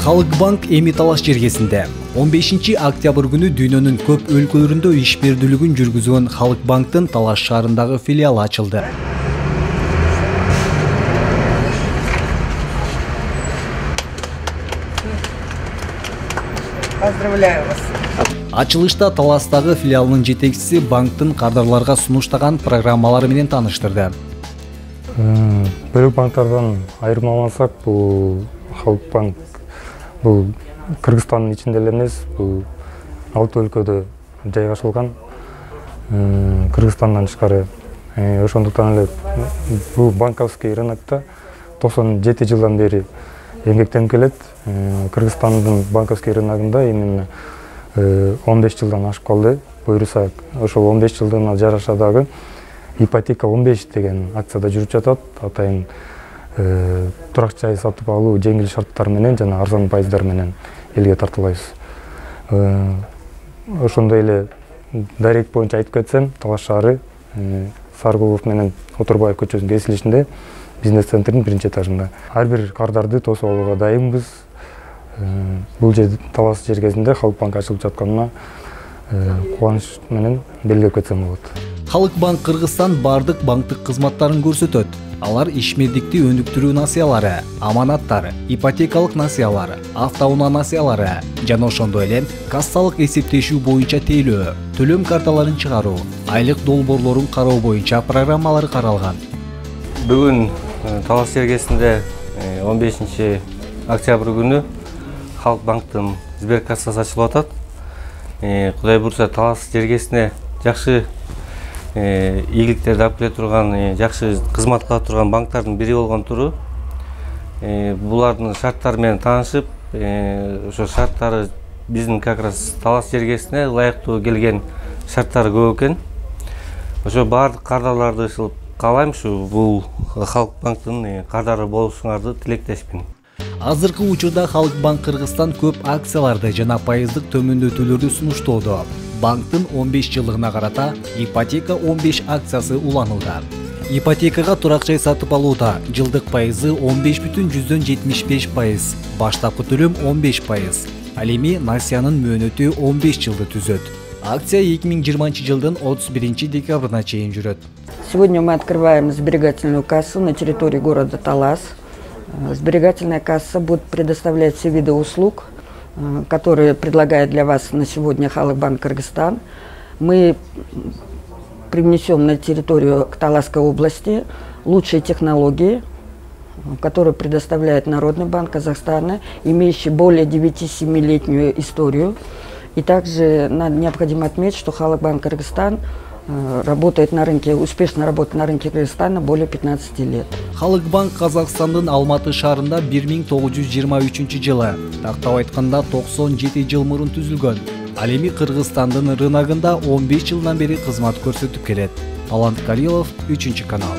Халык банк эми талаш жергесинде 15 октябрь күнү дүйнөнүн көп өлкөлөрүндө ишбирдүүлүгүн жүргүзгөн Халык банктын Талаш шаарындагы филиалы ачылды. Поздравляю вас. Ачылышта Таластагы филиалынын жетекчиси банктын кардарларга сунуштаган программалары менен тааныштырды. Бөлөк банктардан айырмалансак, бул Халык банк бул Кыргызстандын ичинде эле эмес, бул 6 өлкөдө жайгашылган. Кыргызстандан тышкары. Ошондуктан эле бул банковский рынокто 97 жылдан бери эмгектенип келет. Кыргызстандын банковский рыногунда именно 15 жылдан ашып калды. Буюрса, ошол 15 жылдыгына жараша дагы ипотека 15 деген акцияда жүрүп жатат. Атайын турак жай сатып алуу жеңил шарттар менен жана арзан пайыздар менен элге тартуулайбыз. Ошондой эле дарек боюнча айтып кетсем, Талаш шаары Саргулов менен Отурбаев көчөсүнүн кесилишинде бизнес центрдин биринчи этажында. Ар бир кардарды тосуп алууга дайынбыз. Бул жер Талас жергесинде Халык банк ачылып жатканына кубаныч менен белгилеп кетсем болот. Халык банк Кыргызстан бардык банктык кызматтарын көрсөтөт. Алар ишмердикти өнүктүрүү насыялары, аманаттар, ипотекалык насыялар, автоунаа насыялары жана ошондой эле кассалык эсептешүү боюнча тейлөө, төлөм карталарын чыгаруу, айлык долбоорлорун кароо боюнча программалары каралган. Бүгүн Талас жергесинде 15 октябрь күнү Халык банктын сберкассасы ачылып атат. Кудай буйрса Талас жергесине жакшы ийгиликтерди алып келе турган, жакшы кызмат кыла турган банктардын бири болгон туру. Булардын шарттары менен таанышып, ошо шарттары биздин как раз Талас жергесине ылайыктуу келген шарттары көп экен. Ошо баардык кардарларды каалайм, бул Халык банктын кардары болушуңарды тилектешмин. Азыркы учурда Халык банк Кыргызстан көп акцияларды жана пайыздык төмөндөтүүлөрдү сунуштоодо. Банктын 15 жылдыгына карата ипотека 15 акциясы уланылды. Ипотекага турак жай сатып алууда жылдык пайызы 15,75%, баштапкы төлөм 15%. Ал эми насыянын мөөнөтү 15 жылды түзөт. Акция 2020 жылдын 31 декабрына чейин жүрөт. Сегодня мы открываем сберегательную кассу на территории города Талас. Сберегательная касса будет предоставлять все виды услуг, которые предлагает для вас на сегодня Халык банк Кыргызстан. Мы привнесем на территорию Таласской области лучшие технологии, которые предоставляет Народный банк Казахстана, имеющий более 9-7-летнюю историю. И также необходимо отметить, что Халык банк Кыргызстан работает на рынке, успешно работает на рынке Кыргызстана более 15 лет. Халык банк Казакстандын Алматы шаарында 1923 жылы, тактап айтканда 97 жыл мурун түзүлгөн. Ал эми Кыргызстандын рыногунда 15 жылдан бери кызмат көрсөтүп келет. Талант Карилов, 3 канал.